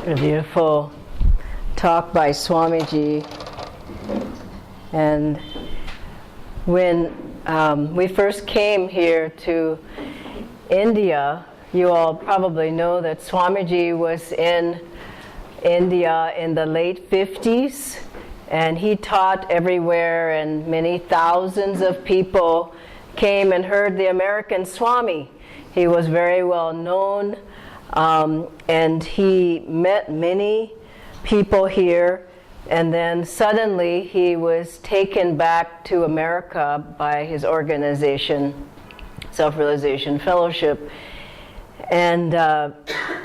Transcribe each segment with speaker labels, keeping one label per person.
Speaker 1: A beautiful talk by Swamiji. And when we first came here to India, you all probably know that Swamiji was in India in the late 50s, and he taught everywhere, and many thousands of people came and heard the American Swami. He was very well known, and he met many people here, and then suddenly he was taken back to America by his organization, Self-Realization Fellowship. And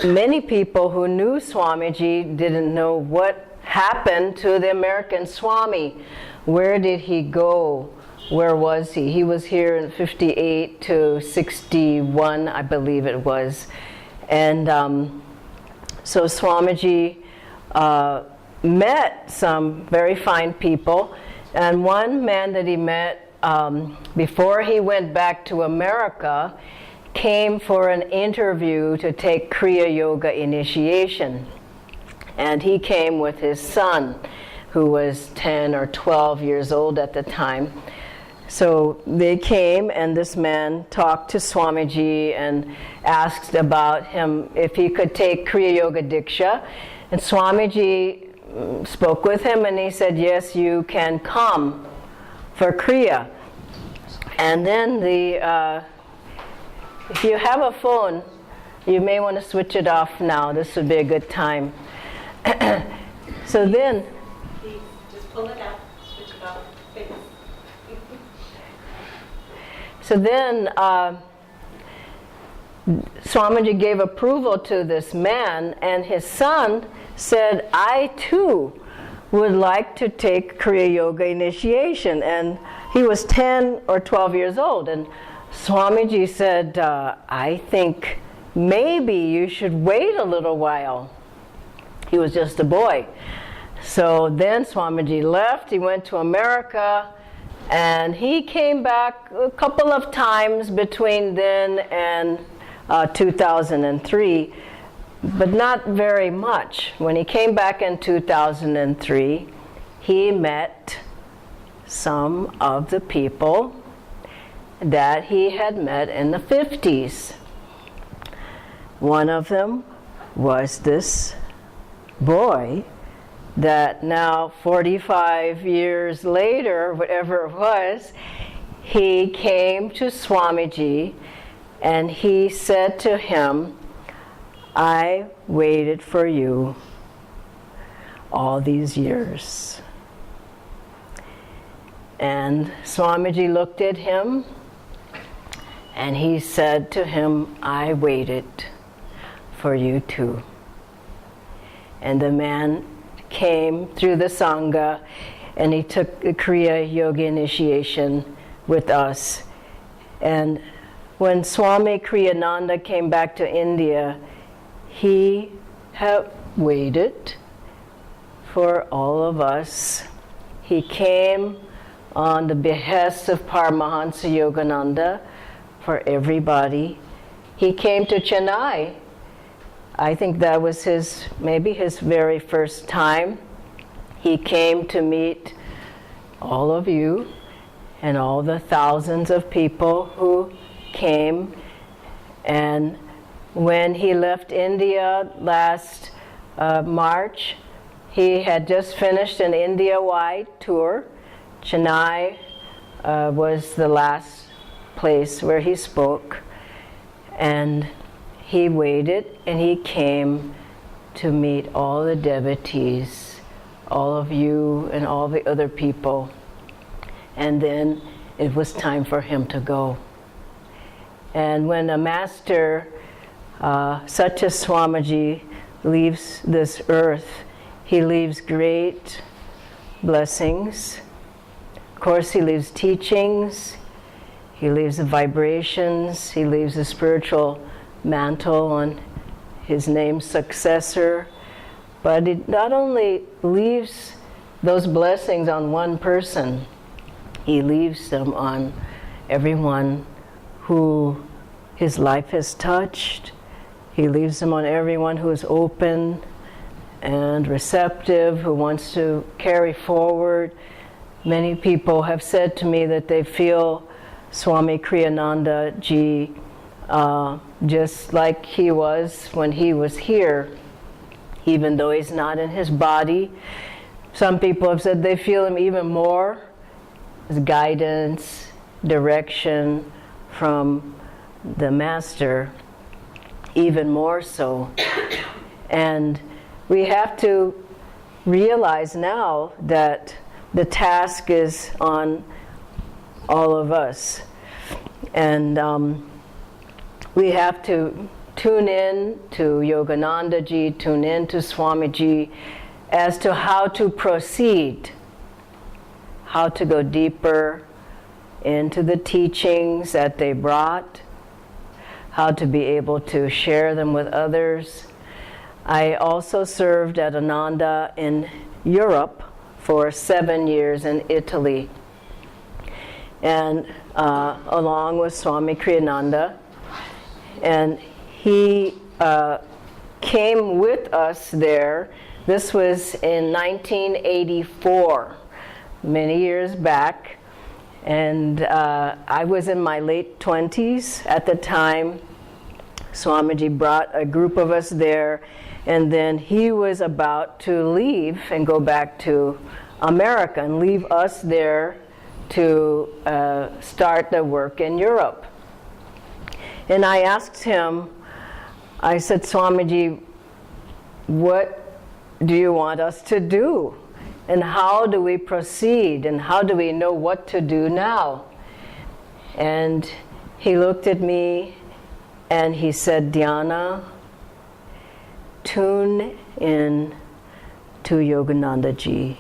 Speaker 1: many people who knew Swamiji didn't know what happened to the American Swami. Where did he go? Where was he? He was here in 58 to 61, I believe it was. And so Swamiji met some very fine people. And one man that he met before he went back to America came for an interview to take Kriya Yoga initiation. And he came with his son, who was 10 or 12 years old at the time. So they came, and this man talked to Swamiji and asked about him if he could take Kriya Yoga Diksha. And Swamiji spoke with him, and he said, yes, you can come for Kriya. And then if you have a phone, you may want to switch it off now. This would be a good time. So then,
Speaker 2: just pull it out, switch it off.
Speaker 1: So then Swamiji gave approval to this man, and his son said, I too would like to take Kriya Yoga initiation. And he was 10 or 12 years old. And Swamiji said, I think maybe you should wait a little while. He was just a boy. So then Swamiji left. He went to America, and he came back a couple of times between then and 2003, but not very much. When he came back in 2003, he met some of the people that he had met in the 50s. One of them was this boy that now 45 years later, whatever it was, he came to Swamiji and he said to him, I waited for you all these years. And Swamiji looked at him and he said to him, I waited for you too. And the man came through the Sangha, and he took the Kriya Yoga initiation with us. And when Swami Kriyananda came back to India, he had waited for all of us. He came on the behest of Paramahansa Yogananda for everybody. He came to Chennai. I think that was maybe his very first time. He came to meet all of you and all the thousands of people who came. And when he left India last March, he had just finished an India-wide tour. Chennai was the last place where he spoke. And he waited, and he came to meet all the devotees, all of you and all the other people. And then it was time for him to go. And when a master such as Swamiji leaves this earth, he leaves great blessings. Of course, he leaves teachings, he leaves the vibrations, he leaves the spiritual mantle on his name's successor, but it not only leaves those blessings on one person, he leaves them on everyone who his life has touched. He leaves them on everyone who is open and receptive, who wants to carry forward. Many people have said to me that they feel Swami Kriyananda Ji just like he was when he was here, even though he's not in his body. Some people have said they feel him even more as guidance, direction from the Master, even more so. And we have to realize now that the task is on all of us. And we have to tune in to Yogananda Ji, tune in to Swamiji as to how to proceed, how to go deeper into the teachings that they brought, how to be able to share them with others. I also served at Ananda in Europe for 7 years in Italy, and along with Swami Kriyananda. And he came with us there. This was in 1984, many years back. And I was in my late 20s at the time. Swamiji brought a group of us there, and then he was about to leave and go back to America and leave us there to start the work in Europe. And I asked him, I said, Swamiji, what do you want us to do? And how do we proceed? And how do we know what to do now? And he looked at me and he said, Dhyana, tune in to Yogananda Ji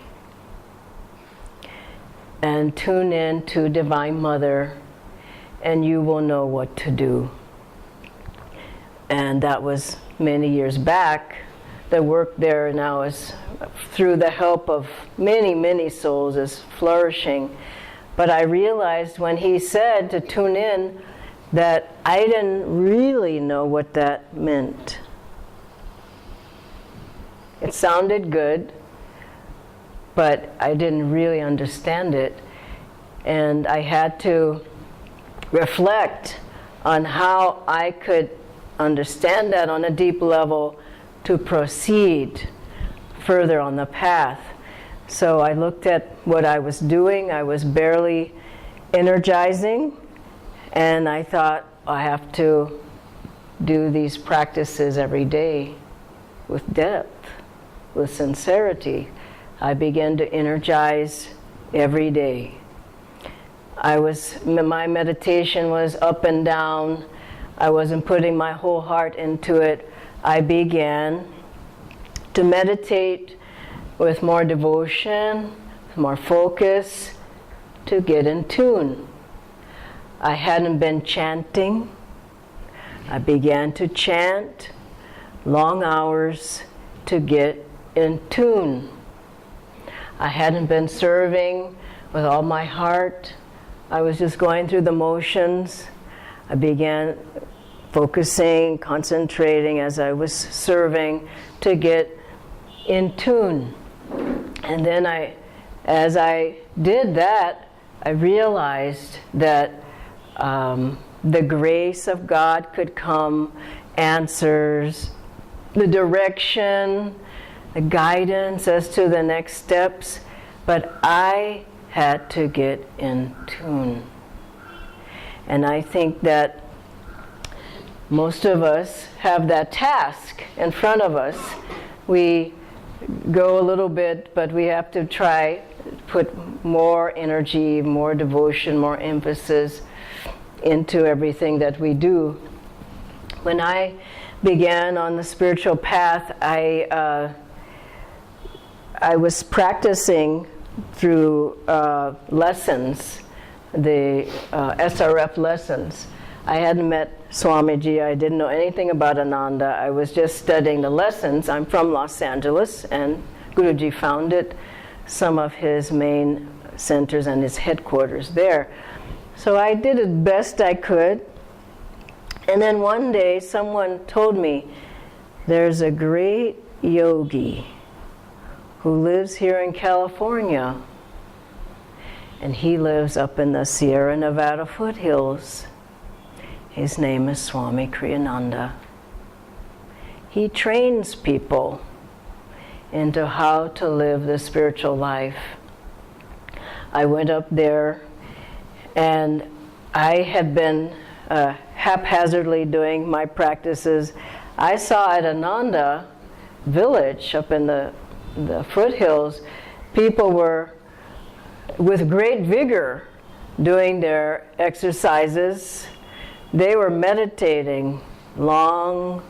Speaker 1: and tune in to Divine Mother, and you will know what to do. And that was many years back. The work there now is, through the help of many, many souls, is flourishing. But I realized when he said to tune in that I didn't really know what that meant. It sounded good, but I didn't really understand it. And I had to reflect on how I could understand that on a deep level to proceed further on the path. So I looked at what I was doing. I was barely energizing, and I thought, I have to do these practices every day with depth, with sincerity. I began to energize every day. My meditation was up and down. I wasn't putting my whole heart into it. I began to meditate with more devotion, more focus, to get in tune. I hadn't been chanting. I began to chant long hours to get in tune. I hadn't been serving with all my heart. I was just going through the motions. I began focusing, concentrating as I was serving to get in tune. And then as I did that, I realized that the grace of God could come, answers, the direction, the guidance as to the next steps, but I had to get in tune. And I think that most of us have that task in front of us. We go a little bit, but we have to try put more energy, more devotion, more emphasis into everything that we do. When I began on the spiritual path, I was practicing through lessons, the SRF lessons. I hadn't met Swamiji. I didn't know anything about Ananda. I was just studying the lessons. I'm from Los Angeles, and Guruji founded some of his main centers and his headquarters there. So I did as best I could. And then one day someone told me, there's a great yogi who lives here in California, and he lives up in the Sierra Nevada foothills. His name is Swami Kriyananda. He trains people into how to live the spiritual life. I went up there, and I had been haphazardly doing my practices. I saw at Ananda village up in the foothills, people were with great vigor doing their exercises. They were meditating long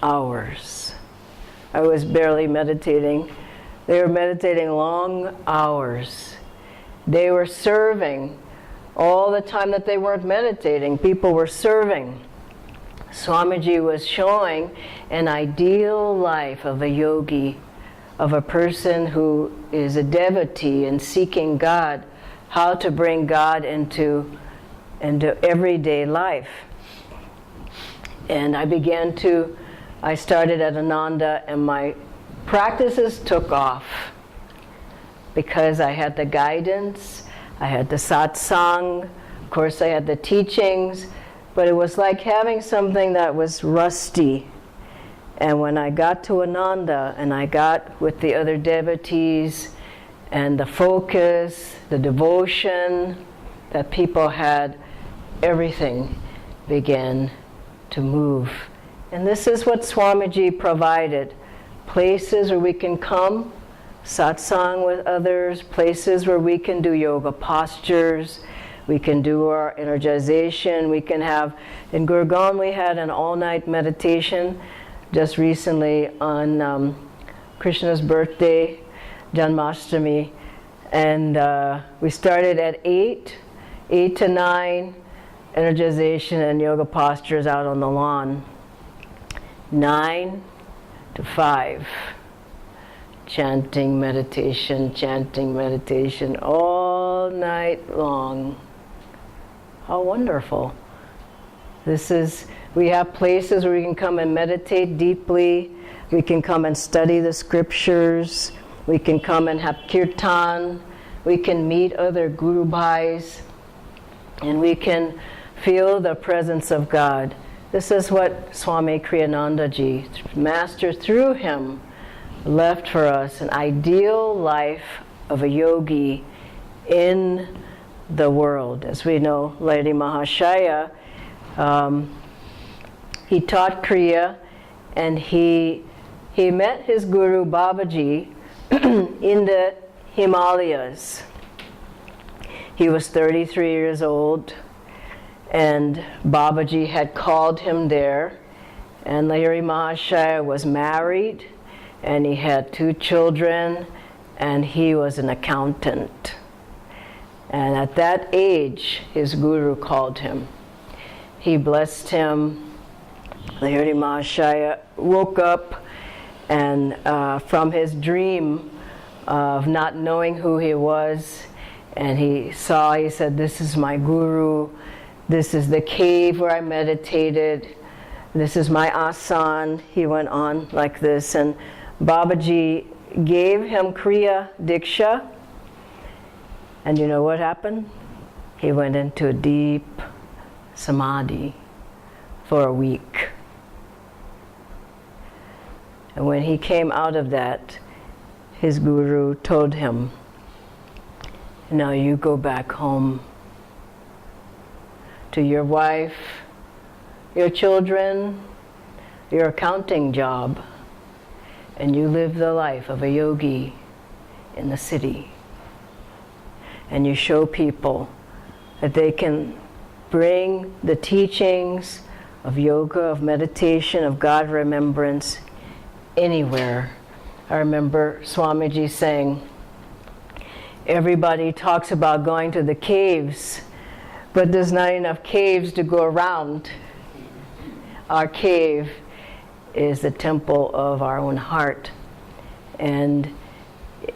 Speaker 1: hours. I was barely meditating. They were meditating long hours. They were serving. All the time that they weren't meditating, people were serving. Swamiji was showing an ideal life of a yogi, of a person who is a devotee and seeking God, how to bring God into everyday life. And I started at Ananda, and my practices took off because I had the guidance, I had the satsang, of course I had the teachings, but it was like having something that was rusty. And when I got to Ananda and I got with the other devotees, and the focus, the devotion that people had, everything began to move. And this is what Swamiji provided. Places where we can come, satsang with others, places where we can do yoga postures, we can do our energization, we can have, in Gurgaon we had an all-night meditation just recently on Krishna's birthday, Janmashtami, and we started at 8 to 9, energization and yoga postures out on the lawn. 9 to 5, chanting meditation all night long. How wonderful. We have places where we can come and meditate deeply, we can come and study the scriptures, we can come and have kirtan, we can meet other Guru Bhais, and we can feel the presence of God. This is what Swami Kriyananda Ji, Master through him, left for us, an ideal life of a yogi in the world. As we know, Lady Mahashaya, he taught Kriya, and he met his guru Babaji in the Himalayas. He was 33 years old, and Babaji had called him there, and Lahiri Mahashaya was married, and he had 2 children, and he was an accountant. And at that age, his guru called him. He blessed him. Lahiri Mahashaya woke up, and from his dream of not knowing who he was, and he said, "This is my guru, this is the cave where I meditated, this is my asan." He went on like this, and Babaji gave him Kriya Diksha, and you know what happened? He went into a deep samadhi for a week. And when he came out of that, his guru told him, "Now you go back home to your wife, your children, your accounting job, and you live the life of a yogi in the city. And you show people that they can bring the teachings of yoga, of meditation, of God remembrance anywhere." I remember Swamiji saying, everybody talks about going to the caves, but there's not enough caves to go around. Our cave is the temple of our own heart. And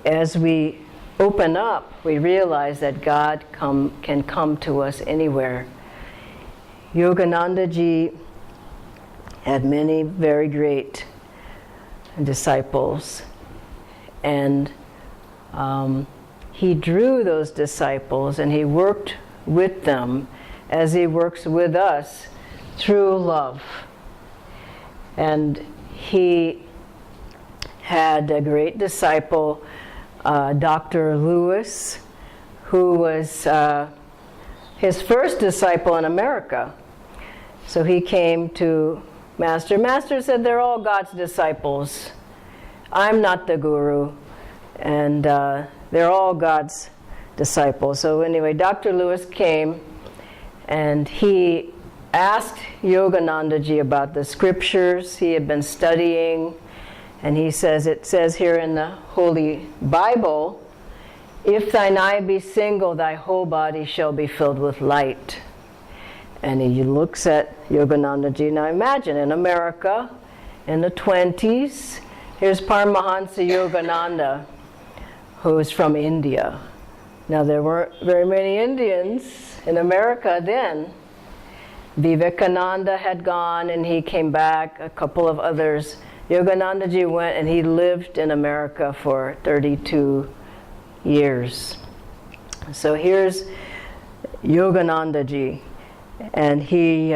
Speaker 1: as we open up, we realize that God can come to us anywhere. Yogananda Ji had many very great disciples, and he drew those disciples and he worked with them as he works with us through love. And he had a great disciple, Dr. Lewis, who was his first disciple in America. So he came to Master. Master said, they're all God's disciples. I'm not the guru. And they're all God's disciples. So anyway, Dr. Lewis came and he asked Yoganandaji about the scriptures he had been studying. And he says, it says here in the Holy Bible, if thine eye be single, thy whole body shall be filled with light. And he looks at Yoganandaji. Now imagine, in America, in the 20s, here's Paramahansa Yogananda, who's from India. Now there weren't very many Indians in America then. Vivekananda had gone and he came back, a couple of others. Yoganandaji went and he lived in America for 32 years. So here's Yoganandaji, and he,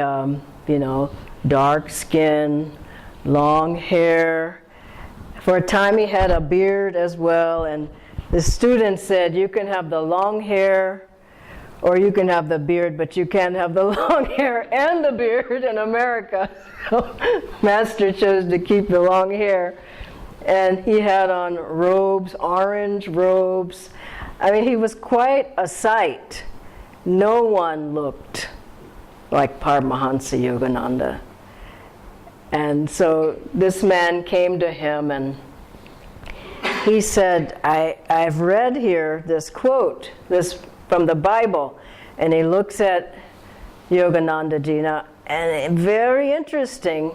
Speaker 1: dark skin, long hair. For a time he had a beard as well, and the student said, you can have the long hair or you can have the beard, but you can't have the long hair and the beard in America. So Master chose to keep the long hair. And he had on robes, orange robes. I mean, he was quite a sight. No one looked like Paramahansa Yogananda. And so this man came to him and he said, I've read here this quote, this from the Bible. And he looks at Yoganandaji now, and very interesting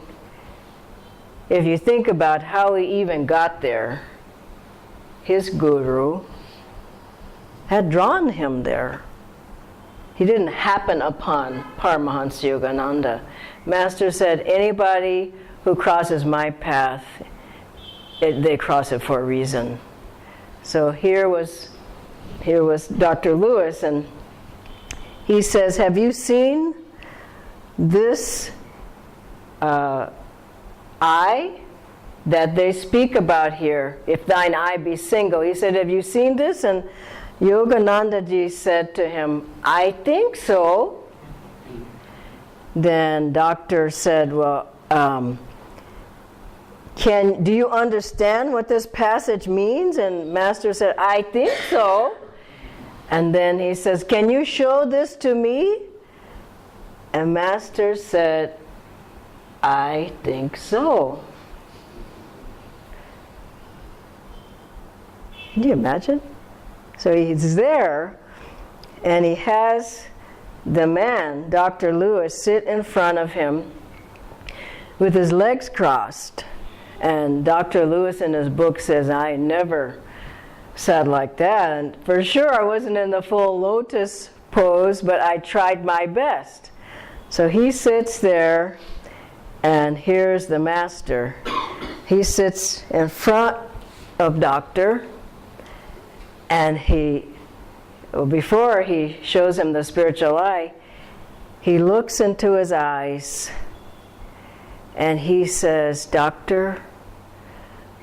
Speaker 1: if you think about how he even got there. His guru had drawn him there. He didn't happen upon Paramahansa Yogananda. Master said, anybody who crosses my path, they cross it for a reason. So here was Dr. Lewis, and he says, have you seen this eye that they speak about here? If thine eye be single. He said, have you seen this? And Yoganandaji said to him, I think so. Then doctor said, well, do you understand what this passage means? And Master said, I think so. And then he says, can you show this to me? And Master said, I think so. Can you imagine? So he's there, and he has the man, Dr. Lewis, sit in front of him with his legs crossed. And Dr. Lewis in his book says, I never sat like that. And for sure I wasn't in the full lotus pose, but I tried my best. So he sits there, and here's the master. He sits in front of Doctor, and before he shows him the spiritual eye, he looks into his eyes, and he says, Doctor,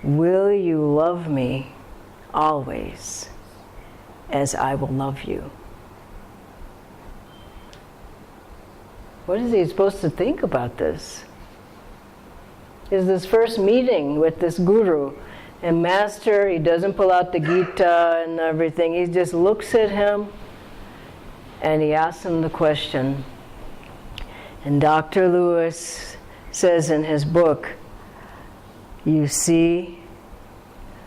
Speaker 1: will you love me always as I will love you? What is he supposed to think about this? Is this first meeting with this guru, and Master, he doesn't pull out the Gita and everything. He just looks at him and he asks him the question. And Dr. Lewis says in his book, you see,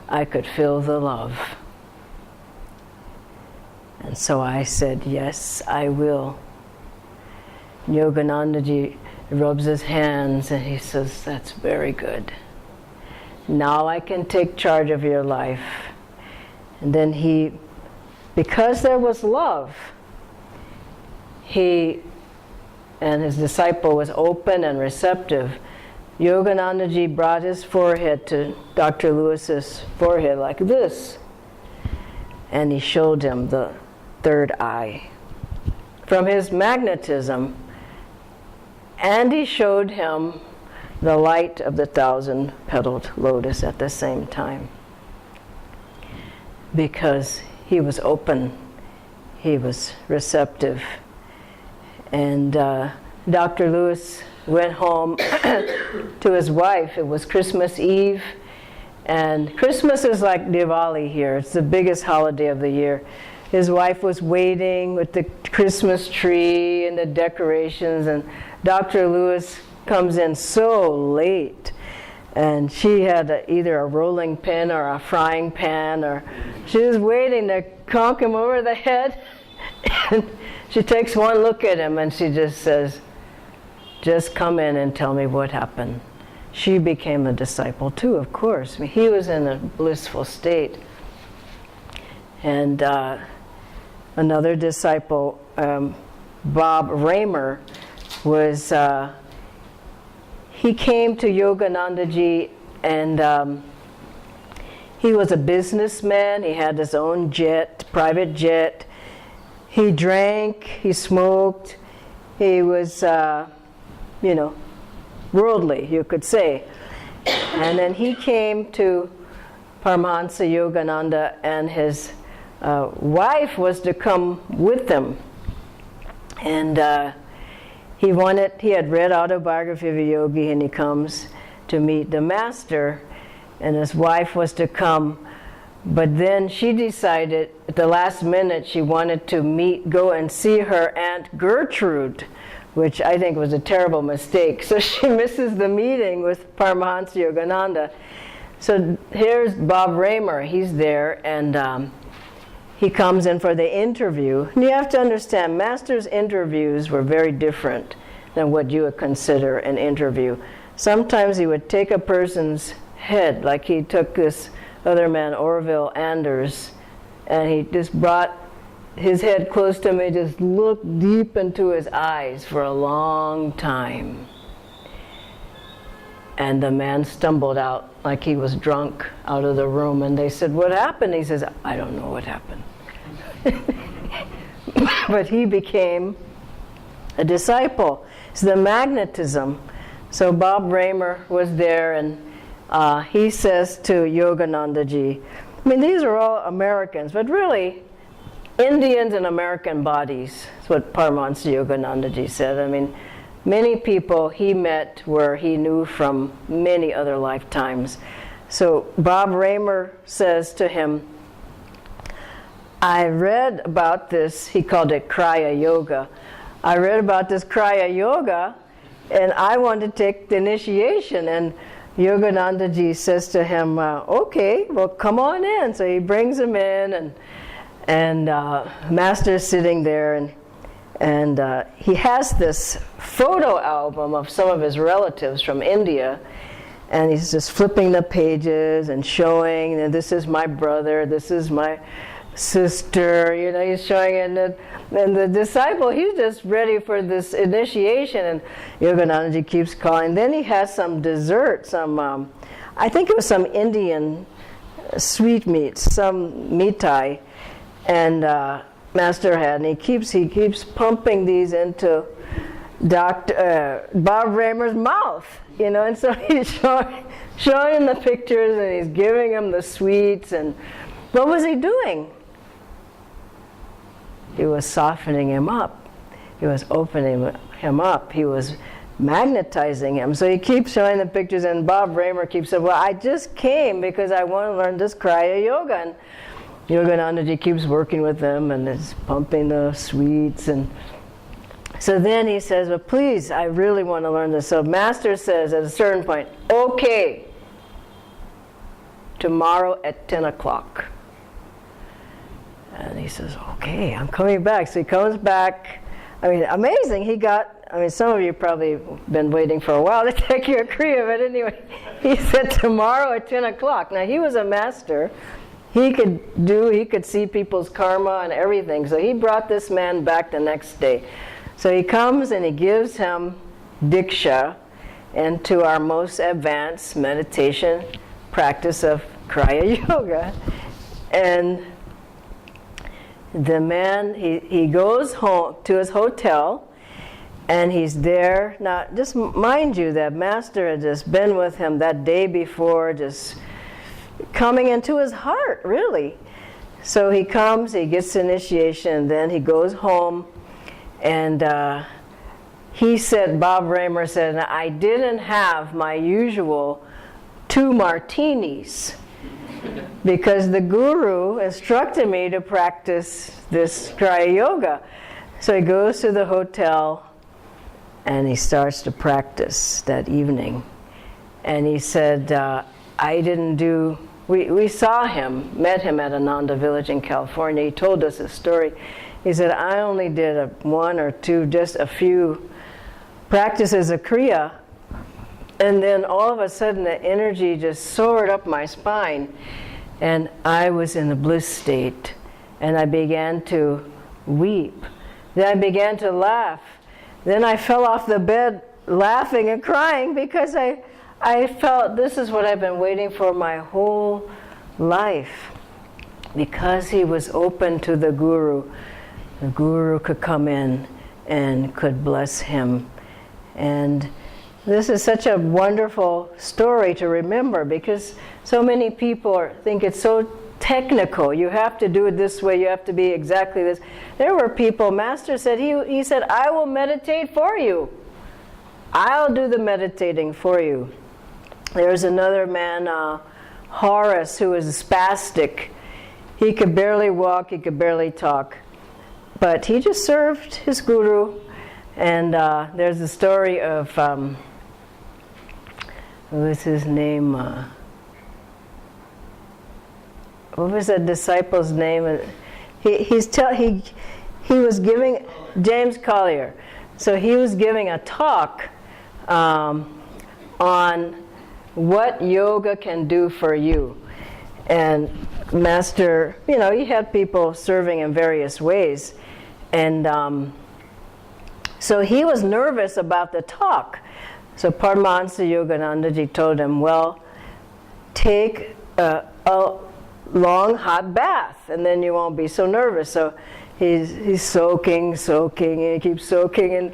Speaker 1: I could feel the love. And so I said, yes, I will. Yoganandaji rubs his hands and he says, that's very good. Now I can take charge of your life. And then because there was love, he and his disciple was open and receptive. Yoganandaji brought his forehead to Dr. Lewis's forehead like this, and he showed him the third eye from his magnetism, and he showed him the light of the 1,000-petaled lotus at the same time, because he was open, he was receptive. And Dr. Lewis went home to his wife. It was Christmas Eve, and Christmas is like Diwali here. It's the biggest holiday of the year. His wife was waiting with the Christmas tree and the decorations, and Dr. Lewis comes in so late, and she had either a rolling pin or a frying pan, or she was waiting to conk him over the head. And she takes one look at him and she just says, "Just come in and tell me what happened." She became a disciple too, of course. I mean, he was in a blissful state. And another disciple, Bob Raymer, was he came to Yoganandaji, and he was a businessman. He had his own jet, private jet. He drank, he smoked, he was, worldly, you could say. And then he came to Paramahansa Yogananda, and his wife was to come with them. And he had read Autobiography of a Yogi, and he comes to meet the master, and his wife was to come. But then she decided at the last minute she wanted to go and see her Aunt Gertrude, which I think was a terrible mistake. So she misses the meeting with Paramahansa Yogananda. So here's Bob Raymer. He's there, and he comes in for the interview. And you have to understand, Master's interviews were very different than what you would consider an interview. Sometimes he would take a person's head, like he took this other man, Orville Anders, and he just brought his head close to me, just looked deep into his eyes for a long time. And the man stumbled out like he was drunk out of the room, and they said, "What happened?" He says, "I don't know what happened." But he became a disciple. It's the magnetism. So Bob Raymer was there, and he says to Yoganandaji, I mean, these are all Americans, but really, Indians and American bodies. That's what Paramahansa Yoganandaji said. I mean, many people he met where he knew from many other lifetimes. So Bob Raymer says to him, I read about this, he called it Kriya Yoga. I read about this Kriya Yoga, and I want to take the initiation. And Yoganandaji says to him, okay, well, come on in. So he brings him in, and Master's sitting there, and he has this photo album of some of his relatives from India, and he's just flipping the pages and showing, and this is my brother, this is my sister, he's showing it, and the disciple, he's just ready for this initiation, and Yoganandaji keeps calling. Then he has some dessert, I think it was some Indian sweetmeats, some mithai, and Master had, and he keeps pumping these into Bob Raymer's mouth, and so he's showing him the pictures, and he's giving him the sweets, and what was he doing? He was softening him up. He was opening him up. He was magnetizing him. So he keeps showing the pictures, and Bob Raymer keeps saying, well, I just came because I want to learn this Kriya Yoga. And Yoganandaji keeps working with them and is pumping the sweets. And so then he says, well, please, I really want to learn this. So Master says at a certain point, okay, tomorrow at 10 o'clock. And he says, okay, I'm coming back. So he comes back. I mean, amazing. Some of you probably been waiting for a while to take your Kriya, but anyway, he said tomorrow at 10 o'clock. Now, he was a master. He could see people's karma and everything. So he brought this man back the next day. So he comes and he gives him Diksha, into our most advanced meditation practice of Kriya Yoga. And the man, he goes home to his hotel, and he's there. Now, just mind you that Master had just been with him that day before, just coming into his heart, really. So he comes, he gets initiation, and then he goes home, and he said, Bob Raymer said, I didn't have my usual 2 martinis because the guru instructed me to practice this Kriya Yoga. So he goes to the hotel and he starts to practice that evening. And he said, I didn't do, we saw him, met him at Ananda Village in California. He told us his story. He said, I only did 1 or 2, just a few practices of Kriya. And then all of a sudden the energy just soared up my spine. And I was in a bliss state. And I began to weep. Then I began to laugh. Then I fell off the bed laughing and crying because I felt this is what I've been waiting for my whole life. Because he was open to the guru could come in and could bless him. And this is such a wonderful story to remember because so many people think it's so technical. You have to do it this way. You have to be exactly this. There were people, Master said, he said, I will meditate for you. I'll do the meditating for you. There's another man, Horace, who was a spastic. He could barely walk, he could barely talk. But he just served his guru. And there's a story of, what was his name? What was that disciple's name? He was giving, James Collier. So he was giving a talk on what yoga can do for you. And Master, he had people serving in various ways. And so he was nervous about the talk. So Paramahansa Yoganandaji told him, well, take a long hot bath and then you won't be so nervous. So he's soaking, and he keeps soaking. And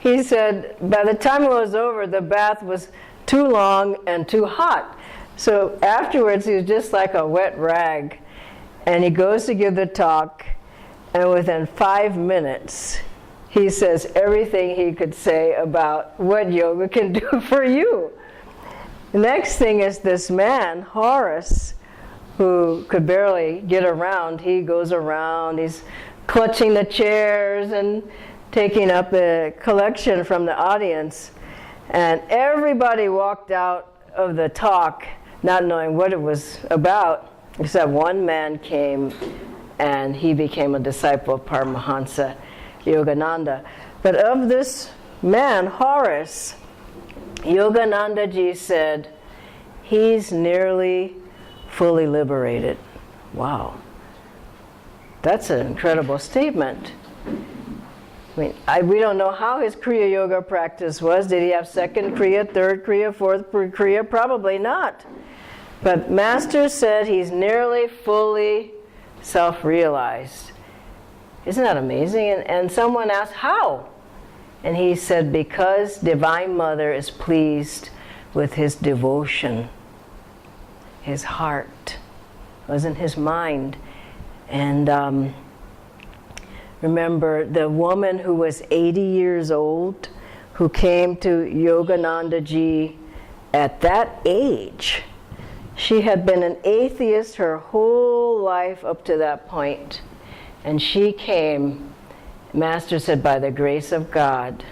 Speaker 1: he said by the time it was over, the bath was too long and too hot. So afterwards, he was just like a wet rag. And he goes to give the talk, and within 5 minutes, he says everything he could say about what yoga can do for you. The next thing is this man, Horace, who could barely get around. He goes around, he's clutching the chairs and taking up a collection from the audience. And everybody walked out of the talk not knowing what it was about, except one man came and he became a disciple of Paramahansa Yogananda. But of this man, Horace, Yoganandaji said, he's nearly fully liberated. Wow. That's an incredible statement. I mean, we don't know how his Kriya Yoga practice was. Did he have second Kriya, third Kriya, fourth Kriya? Probably not. But Master said he's nearly fully self-realized. Isn't that amazing? And someone asked, how? And he said, because Divine Mother is pleased with his devotion. His heart wasn't his mind. And remember the woman who was 80 years old, who came to Yoganandaji at that age. She had been an atheist her whole life up to that point. And she came, Master said, by the grace of God.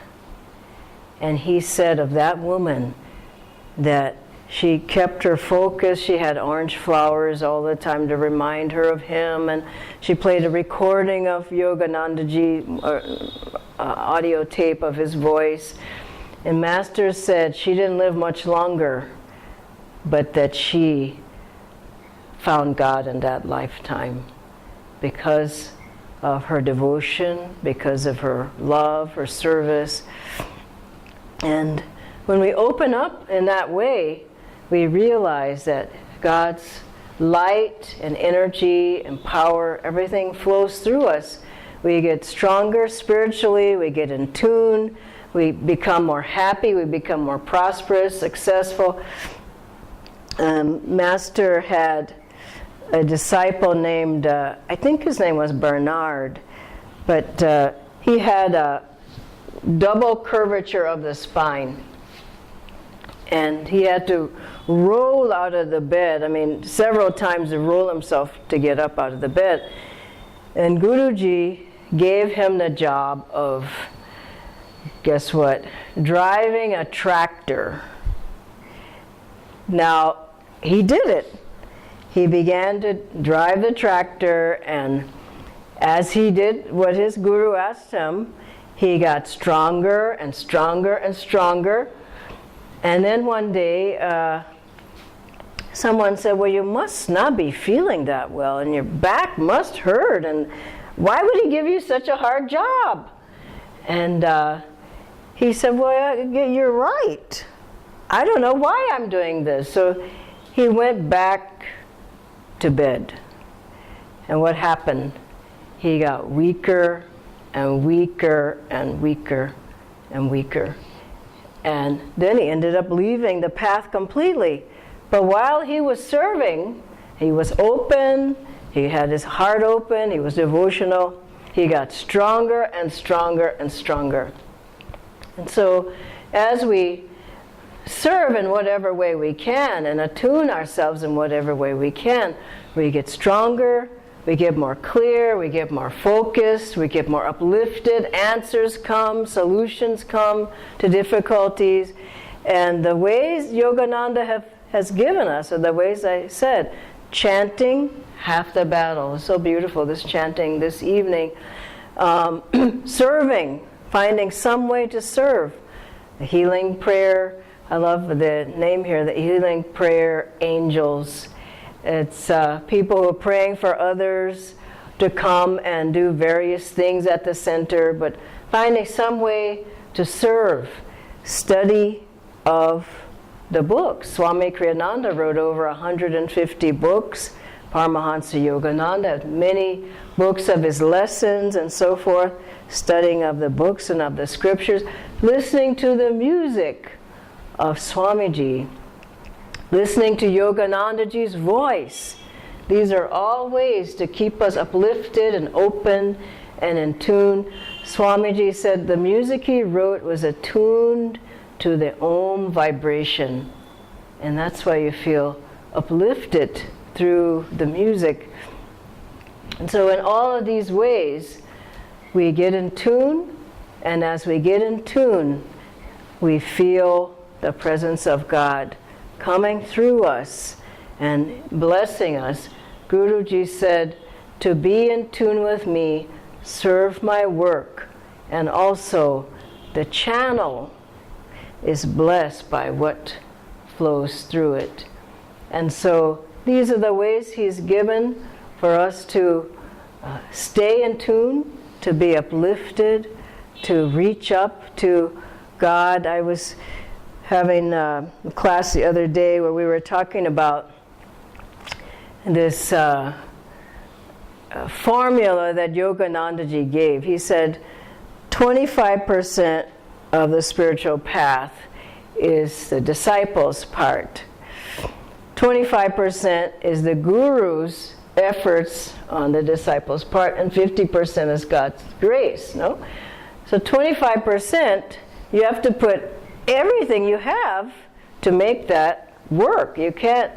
Speaker 1: And he said of that woman that she kept her focus. She had orange flowers all the time to remind her of him. And she played a recording of Yoganandaji, audio tape of his voice. And Master said she didn't live much longer, but that she found God in that lifetime because of her devotion, because of her love, her service. And when we open up in that way, we realize that God's light and energy and power, everything flows through us. We get stronger spiritually, we get in tune, we become more happy, we become more prosperous, successful. Master had a disciple named, I think his name was Bernard, but he had a double curvature of the spine. And he had to roll out of the bed, several times to roll himself to get up out of the bed. And Guruji gave him the job of, guess what, driving a tractor. Now, he did it. He began to drive the tractor, and as he did what his guru asked him, he got stronger and stronger and stronger. And then one day, someone said, well, you must not be feeling that well, and your back must hurt, and why would he give you such a hard job? And he said, well, you're right. I don't know why I'm doing this. So he went back to bed. And what happened? He got weaker and weaker and weaker and weaker. And then he ended up leaving the path completely. But while he was serving, he was open, he had his heart open, he was devotional, he got stronger and stronger and stronger. And so as we serve in whatever way we can and attune ourselves in whatever way we can, we get stronger, we get more clear, we get more focused, we get more uplifted, answers come, solutions come to difficulties. And the ways Yogananda has given us are the ways I said. Chanting, half the battle. It's so beautiful, this chanting this evening. Serving, finding some way to serve. The healing prayer, I love the name here, the healing prayer angels. It's people who are praying for others to come and do various things at the center, but finding some way to serve. Study of the books. Swami Kriyananda wrote over 150 books. Paramahansa Yogananda had many books of his lessons and so forth. Studying of the books and of the scriptures. Listening to the music of Swamiji. Listening to Yoganandaji's voice. These are all ways to keep us uplifted and open and in tune. Swamiji said the music he wrote was attuned to the Om vibration. And that's why you feel uplifted through the music. And so in all of these ways, we get in tune, and as we get in tune, we feel the presence of God coming through us and blessing us. Guruji said, to be in tune with me, serve my work, and also the channel is blessed by what flows through it. And so these are the ways he's given for us to stay in tune, to be uplifted, to reach up to God. I was having a class the other day where we were talking about this formula that Yoganandaji gave. He said 25% of the spiritual path is the disciples' part. 25% is the guru's efforts on the disciples' part, and 50% is God's grace, no? So 25%, you have to put everything you have to make that work. You can't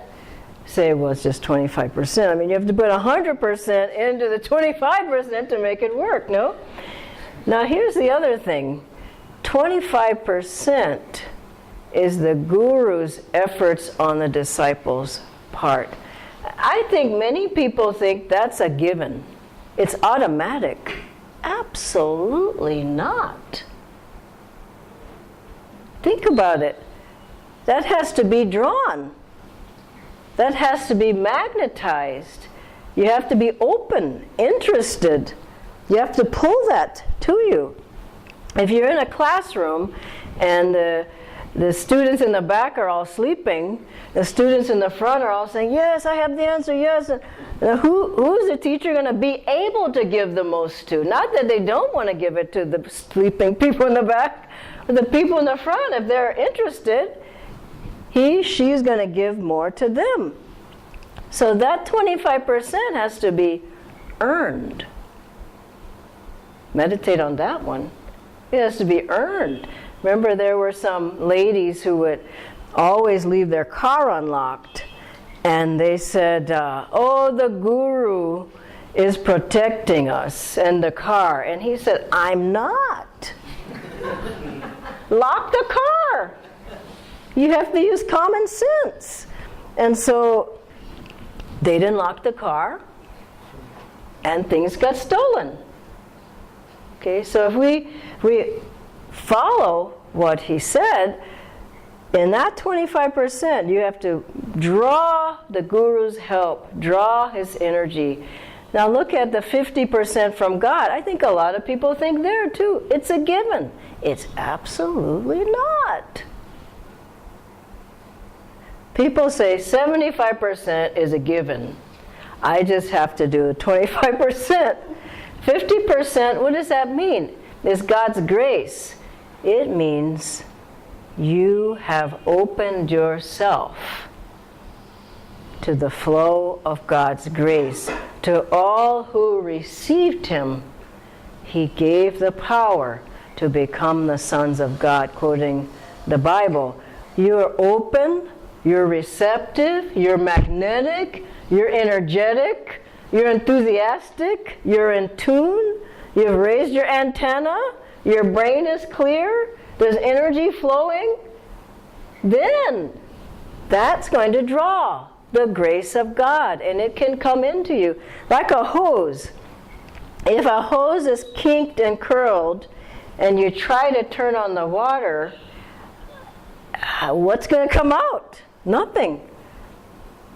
Speaker 1: say, well, it's just 25%. You have to put 100% into the 25% to make it work, no? Now, here's the other thing. 25% is the guru's efforts on the disciples' part. I think many people think that's a given. It's automatic. Absolutely not. Think about it. That has to be drawn. That has to be magnetized. You have to be open, interested. You have to pull that to you. If you're in a classroom and The students in the back are all sleeping. The students in the front are all saying, yes, I have the answer, yes. And who is the teacher going to be able to give the most to? Not that they don't want to give it to the sleeping people in the back, but the people in the front, if they're interested, she's going to give more to them. So that 25% has to be earned. Meditate on that one. It has to be earned. Remember, there were some ladies who would always leave their car unlocked, and they said, oh, the guru is protecting us and the car. And he said, I'm not. Lock the car. You have to use common sense. And so they didn't lock the car, and things got stolen. Okay, so if we follow what he said, in that 25%, you have to draw the guru's help, draw his energy. Now look at the 50% from God. I think a lot of people think there too. It's a given. It's absolutely not. People say 75% is a given. I just have to do 25%. 50%, what does that mean? It's God's grace. It means you have opened yourself to the flow of God's grace. To all who received him, he gave the power to become the sons of God, quoting the Bible. You're open, you're receptive, you're magnetic, you're energetic, you're enthusiastic, you're in tune, you've raised your antenna, your brain is clear, there's energy flowing, then that's going to draw the grace of God, and it can come into you like a hose. If a hose is kinked and curled and you try to turn on the water, what's going to come out? Nothing.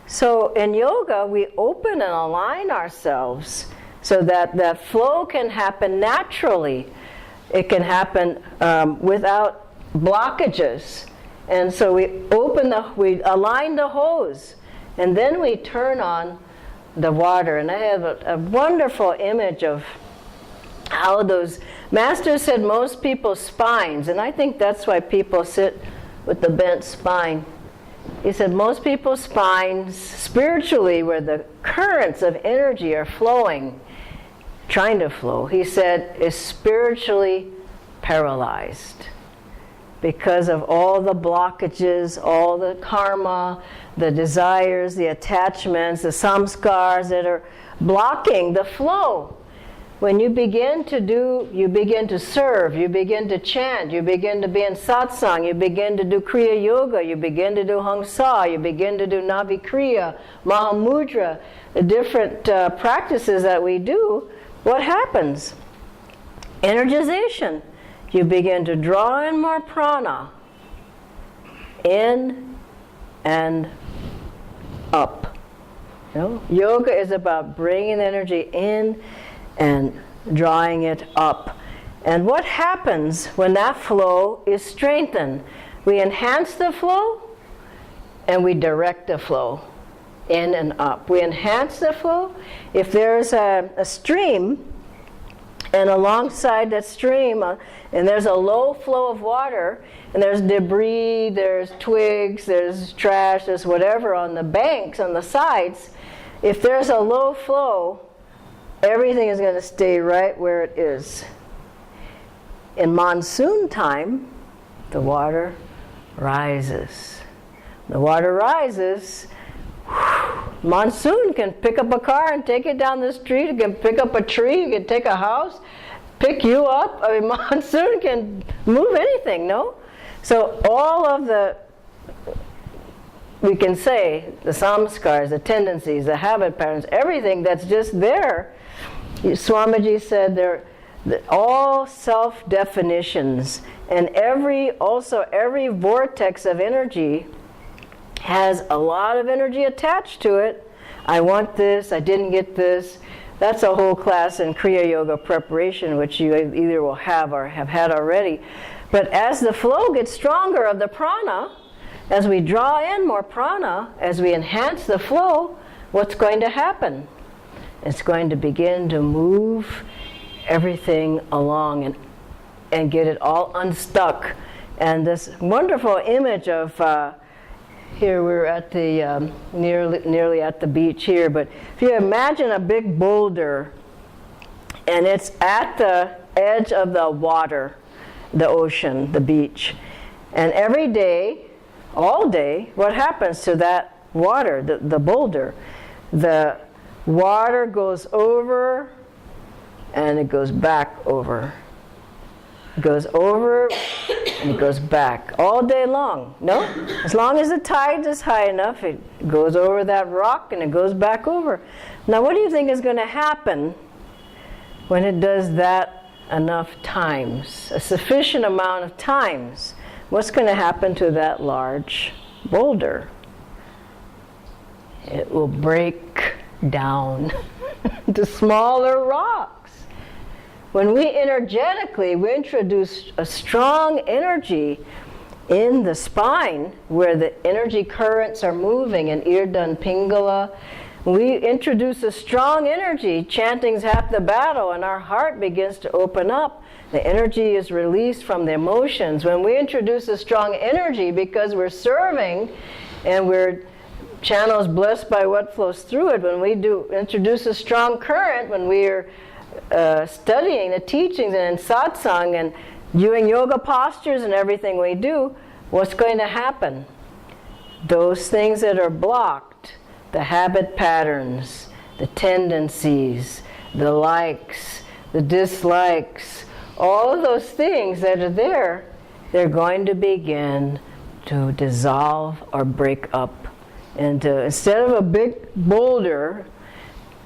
Speaker 1: So in yoga, we open and align ourselves so that that flow can happen naturally. It can happen without blockages. And so we align the hose, and then we turn on the water. And I have a wonderful image of how those masters said most people's spines, and I think that's why people sit with the bent spine. He said most people's spines, spiritually, where the currents of energy are flowing, trying to flow, he said, is spiritually paralyzed because of all the blockages, all the karma, the desires, the attachments, the samskars that are blocking the flow. When you begin to do, you begin to serve, you begin to chant, you begin to be in satsang, you begin to do Kriya Yoga, you begin to do Hangsa, you begin to do Navikriya, Mahamudra, the different practices that we do, what happens? Energization. You begin to draw in more prana, in and up. You know? Yoga is about bringing energy in and drawing it up. And what happens when that flow is strengthened? We enhance the flow and we direct the flow in and up. We enhance the flow. If there's a stream, and alongside that stream, and there's a low flow of water, and there's debris, there's twigs, there's trash, there's whatever on the banks, on the sides, if there's a low flow, everything is going to stay right where it is. In monsoon time, the water rises. The water rises. Monsoon can pick up a car and take it down the street. It can pick up a tree. It can take a house, pick you up. I mean, monsoon can move anything, no? So all of the, we can say, the samskars, the tendencies, the habit patterns, everything that's just there, Swamiji said they're all self-definitions, and every vortex of energy has a lot of energy attached to it. I want this, I didn't get this. That's a whole class in Kriya Yoga preparation, which you either will have or have had already. But as the flow gets stronger of the prana, as we draw in more prana, as we enhance the flow, what's going to happen? It's going to begin to move everything along and get it all unstuck. And this wonderful image of, here we're at the, nearly at the beach here, but if you imagine a big boulder and it's at the edge of the water, the ocean, the beach, and every day, all day, what happens to that water, the boulder? The water goes over and it goes back over. It goes over and it goes back all day long. No? As long as the tide is high enough, it goes over that rock and it goes back over. Now what do you think is going to happen when it does that enough times, a sufficient amount of times? What's going to happen to that large boulder? It will break down to smaller rocks. When we energetically, we introduce a strong energy in the spine where the energy currents are moving in Irdan Pingala. We introduce a strong energy, chanting's half the battle, and our heart begins to open up. The energy is released from the emotions. When we introduce a strong energy because we're serving and we're channels blessed by what flows through it, when we do introduce a strong current, when we're studying the teachings and in satsang and doing yoga postures and everything we do, what's going to happen? Those things that are blocked, the habit patterns, the tendencies, the likes, the dislikes, all of those things that are there, they're going to begin to dissolve or break up. And instead of a big boulder,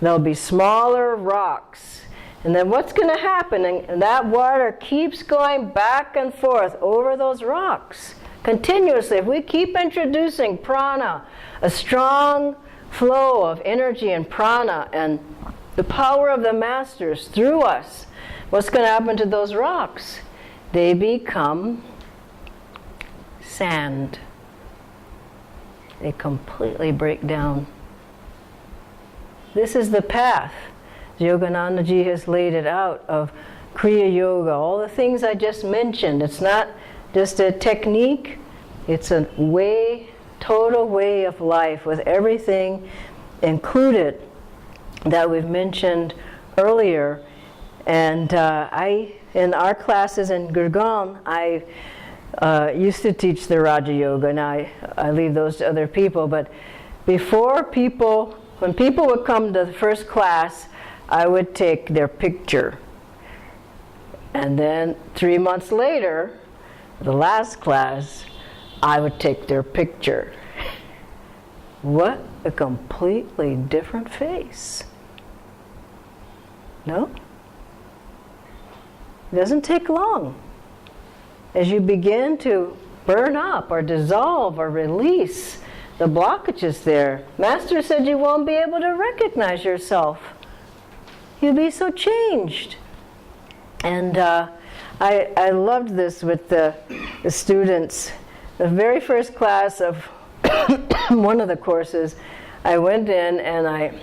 Speaker 1: there'll be smaller rocks. And then what's going to happen? And that water keeps going back and forth over those rocks continuously. If we keep introducing prana, a strong flow of energy and prana and the power of the masters through us, what's going to happen to those rocks? They become sand. They completely break down. This is the path. Yoganandaji has laid it out of Kriya Yoga, all the things I just mentioned. It's not just a technique, it's a way, total way of life with everything included that we've mentioned earlier. And in our classes in Gurgaon, I used to teach the Raja Yoga, and I leave those to other people. But before when people would come to the first class, I would take their picture. And then 3 months later, the last class, I would take their picture. What a completely different face. No? It doesn't take long. As you begin to burn up or dissolve or release the blockages there, Master said you won't be able to recognize yourself. You'll be so changed. And I loved this with the students. The very first class of one of the courses, I went in and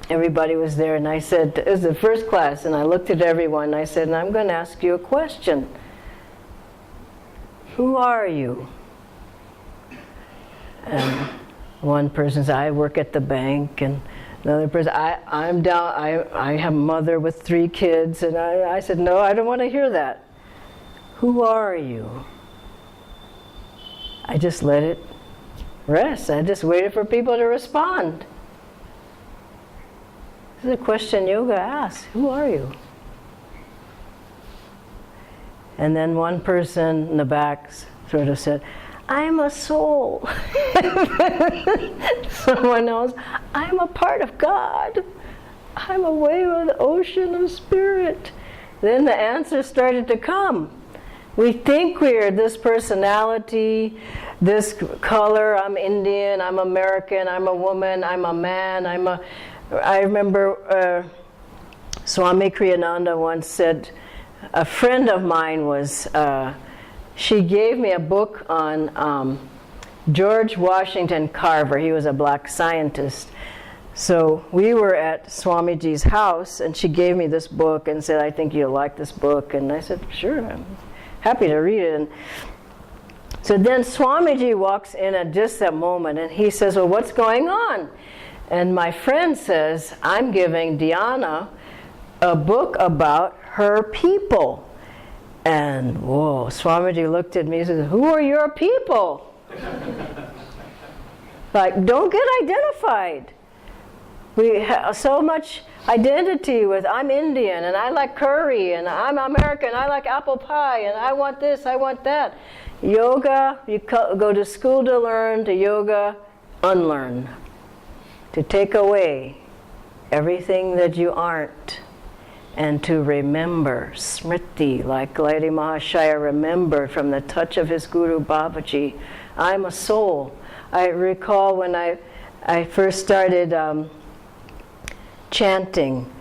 Speaker 1: everybody was there, and I said, it was the first class, and I looked at everyone and I said, and I'm going to ask you a question. Who are you? And one person said, I work at the bank, and another person, I'm down, I have a mother with 3 kids, and I said, no, I don't want to hear that. Who are you? I just let it rest. I just waited for people to respond. This is a question yoga asks. Who are you? And then one person in the back sort of said, I'm a soul. Someone else, I'm a part of God. I'm a wave of the ocean of spirit. Then the answers started to come. We think we're this personality, this color, I'm Indian, I'm American, I'm a woman, I'm a man, I remember Swami Kriyananda once said, a friend of mine was, she gave me a book on George Washington Carver. He was a black scientist. So we were at Swamiji's house, and she gave me this book and said, I think you'll like this book. And I said, sure, I'm happy to read it. And so then Swamiji walks in at just that moment, and he says, well, what's going on? And my friend says, I'm giving Dhyana a book about her people. And whoa, Swamiji looked at me and said, who are your people? Like, don't get identified. We have so much identity with I'm Indian and I like curry and I'm American, I like apple pie and I want this, I want that. Yoga, you go to school to learn, to yoga, unlearn. To take away everything that you aren't. And to remember, smriti, like Lady Mahashaya remembered from the touch of his Guru Babaji. I'm a soul. I recall when I first started chanting,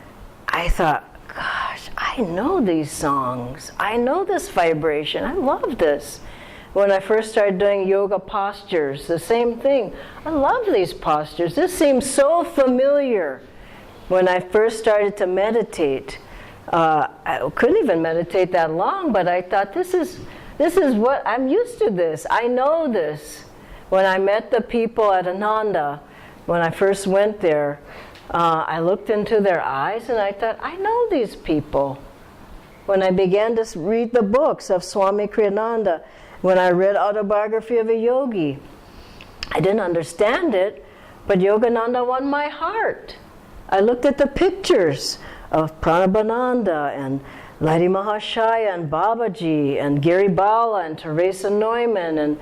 Speaker 1: I thought, gosh, I know these songs. I know this vibration. I love this. When I first started doing yoga postures, the same thing. I love these postures. This seems so familiar. When I first started to meditate, I couldn't even meditate that long, but I thought, this is what, I'm used to this. I know this. When I met the people at Ananda, when I first went there, I looked into their eyes and I thought, I know these people. When I began to read the books of Swami Kriyananda, when I read Autobiography of a Yogi, I didn't understand it, but Yogananda won my heart. I looked at the pictures of Pranabhananda and Lady Mahashaya and Babaji and Giri Bala and Teresa Neumann and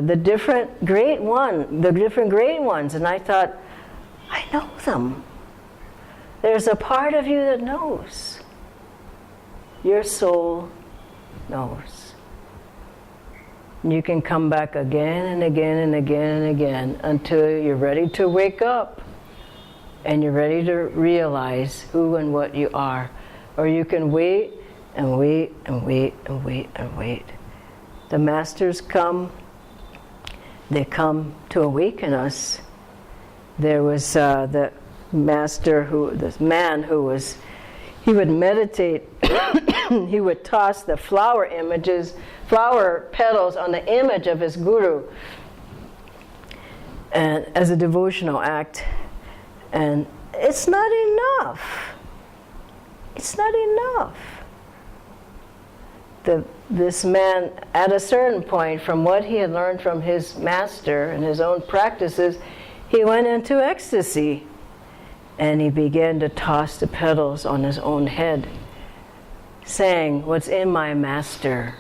Speaker 1: the different great ones. And I thought, I know them. There's a part of you that knows. Your soul knows. And you can come back again and again and again and again until you're ready to wake up and you're ready to realize who and what you are. Or you can wait and wait and wait and wait and wait. The masters come. They come to awaken us. There was the master this man who was, he would meditate, he would toss the flower petals on the image of his guru, and as a devotional act. And it's not enough. It's not enough. This man, at a certain point, from what he had learned from his master and his own practices, he went into ecstasy. And he began to toss the petals on his own head, saying, what's in my master,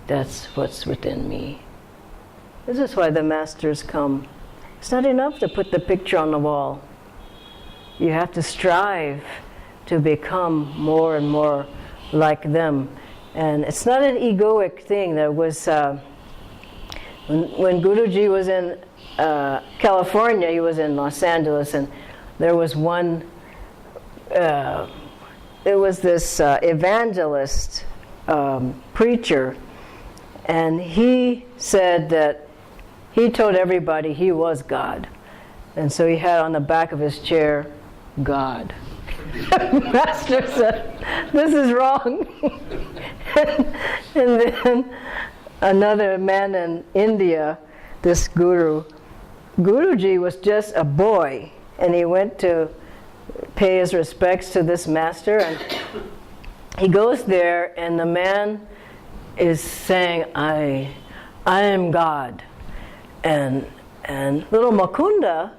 Speaker 1: that's what's within me. This is why the masters come. It's not enough to put the picture on the wall. You have to strive to become more and more like them. And it's not an egoic thing. There was, when Guruji was in California, he was in Los Angeles, and there was this evangelist preacher, and he said that he told everybody he was God. And so he had on the back of his chair, God. Master said, this is wrong. And then another man in India, this Guruji was just a boy, and he went to pay his respects to this master, and he goes there, and the man is saying, I am God. And little Mukunda,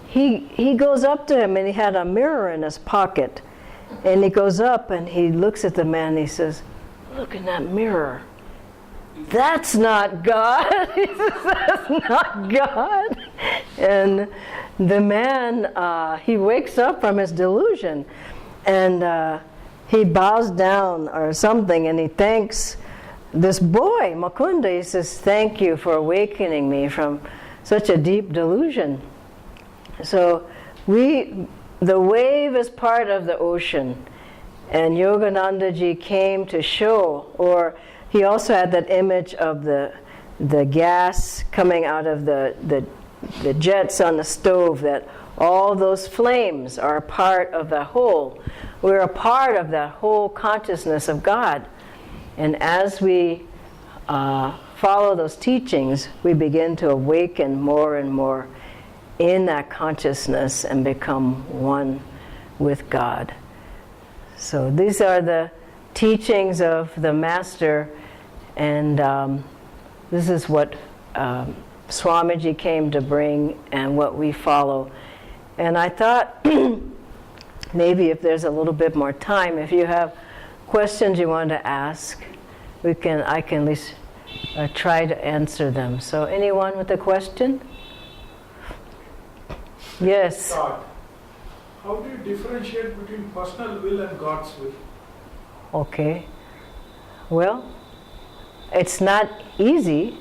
Speaker 1: he goes up to him, and he had a mirror in his pocket, and he goes up and he looks at the man and he says, look in that mirror. That's not God. He says, that's not God. And the man, he wakes up from his delusion, and he bows down or something, and he thanks this boy, Mukunda. He says, thank you for awakening me from such a deep delusion. So the wave is part of the ocean, And Yoganandaji came to show, or he also had that image of the gas coming out of the jets on the stove, that all those flames are a part of the whole. We're a part of that whole consciousness of God. And as we follow those teachings, we begin to awaken more and more in that consciousness and become one with God. So these are the teachings of the Master, and this is what Swamiji came to bring and what we follow. And I thought maybe if there's a little bit more time, if you have questions you want to ask, I can at least try to answer them. So anyone with a question? Yes.
Speaker 3: God. How do you differentiate between personal will and God's will?
Speaker 1: Okay. Well, it's not easy.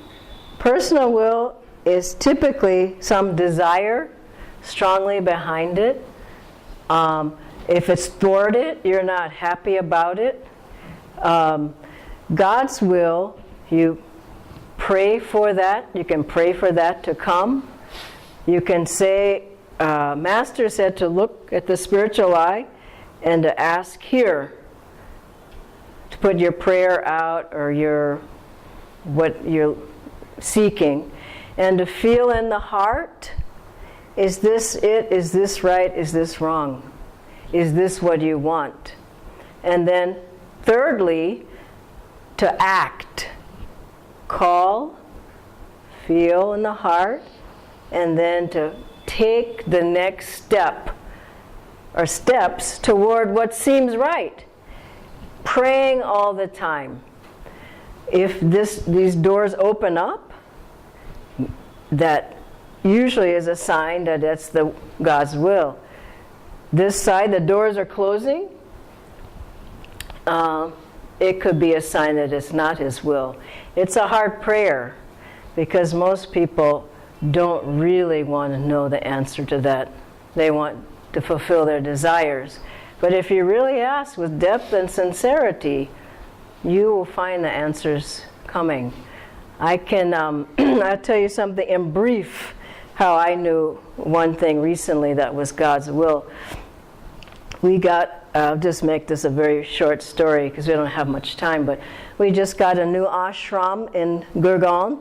Speaker 1: Personal will is typically some desire strongly behind it. If it's thwarted, you're not happy about it. God's will, you pray for that. You can pray for that to come. You can say, Master said to look at the spiritual eye and to ask here, to put your prayer out or what you're seeking, and to feel in the heart, is this it? Is this right? Is this wrong? Is this what you want? And then thirdly, to act. Call, feel in the heart, and then to take the next step or steps toward what seems right. Praying all the time. If these doors open up, that usually is a sign that it's God's will. This side, the doors are closing. It could be a sign that it's not His will. It's a hard prayer because most people don't really want to know the answer to that. They want to fulfill their desires. But if you really ask with depth and sincerity, you will find the answers coming. I can, I'll tell you something in brief, how I knew one thing recently that was God's will. We got, I'll just make this a very short story because we don't have much time, but we just got a new ashram in Gurgaon,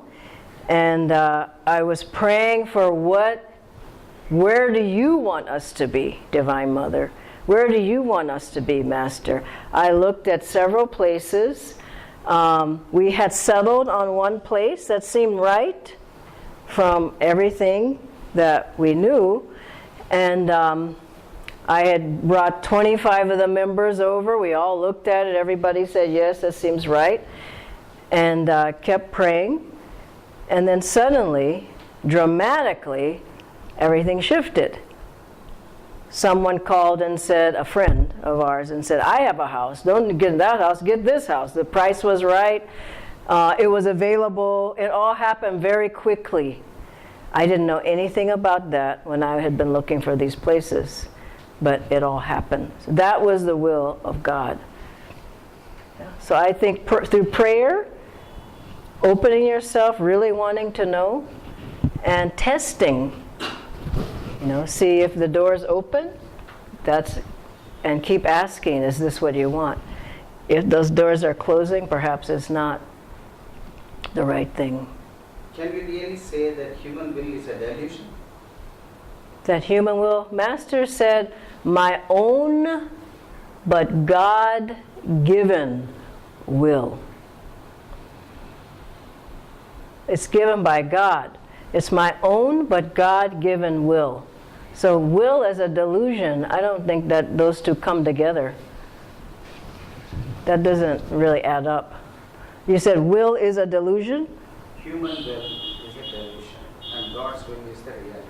Speaker 1: and I was praying for where do you want us to be, Divine Mother? Where do you want us to be, Master? I looked at several places. We had settled on one place that seemed right from everything that we knew, and I had brought 25 of the members over. We all looked at it. Everybody said, yes, that seems right, and kept praying. And then suddenly, dramatically, everything shifted. Someone called and said, a friend of ours, and said, I have a house. Don't get that house, get this house. The price was right. It was available. It all happened very quickly. I didn't know anything about that when I had been looking for these places, but it all happened. So that was the will of God. So I think through prayer, opening yourself, really wanting to know, and testing. See if the door's open, and keep asking, is this what you want? If those doors are closing, perhaps it's not the right thing.
Speaker 4: Can we really say that human will is a delusion?
Speaker 1: That human will? Master said, my own but God-given will. It's given by God. It's my own but God-given will. So will as a delusion, I don't think that those two come together. That doesn't really add up. You said will is a delusion?
Speaker 4: Human will is a delusion, and God's will is the reality.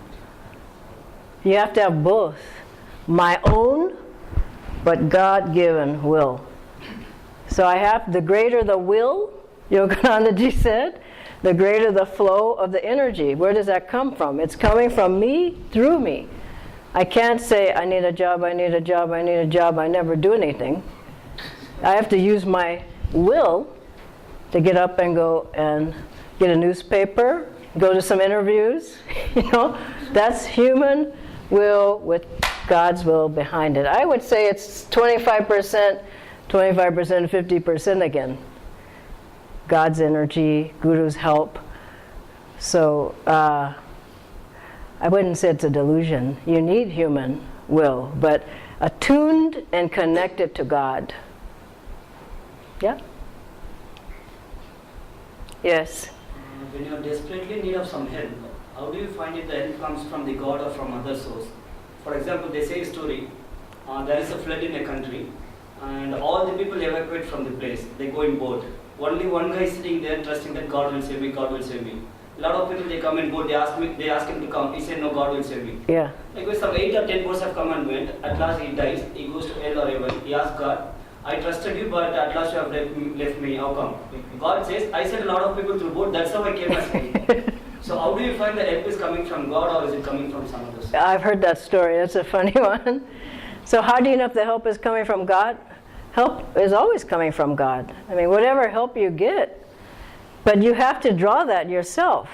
Speaker 1: You have to have both. My own but God-given will. So I have, the greater the will, Yoganandaji said, the greater the flow of the energy. Where does that come from? It's coming from me, through me. I can't say, I need a job, I need a job, I need a job, I never do anything. I have to use my will to get up and go and get a newspaper, go to some interviews. That's human will with God's will behind it. I would say it's 25%, 50% again. God's energy, Guru's help. So I wouldn't say it's a delusion. You need human will, but attuned and connected to God. Yeah? Yes?
Speaker 5: When you are desperately in need of some help, how do you find it the help comes from the God or from other source? For example, they say a story, there is a flood in a country and all the people evacuate from the place. They go in boat. Only one guy is sitting there trusting that God will save me, God will save me. A lot of people, they come in boat, they ask him to come. He said, no, God will save me.
Speaker 1: Yeah.
Speaker 5: Like some 8 or 10 boats have come and went. At last he dies. He goes to hell or heaven. He asks God, I trusted you, but at last you have left me. How come? God says, I sent a lot of people through boat. That's how I came as me. So how do you find the help is coming from God or is it coming from some others?
Speaker 1: I've heard that story. That's a funny one. So how do you know if the help is coming from God? Help is always coming from God. I mean, whatever help you get. But you have to draw that yourself.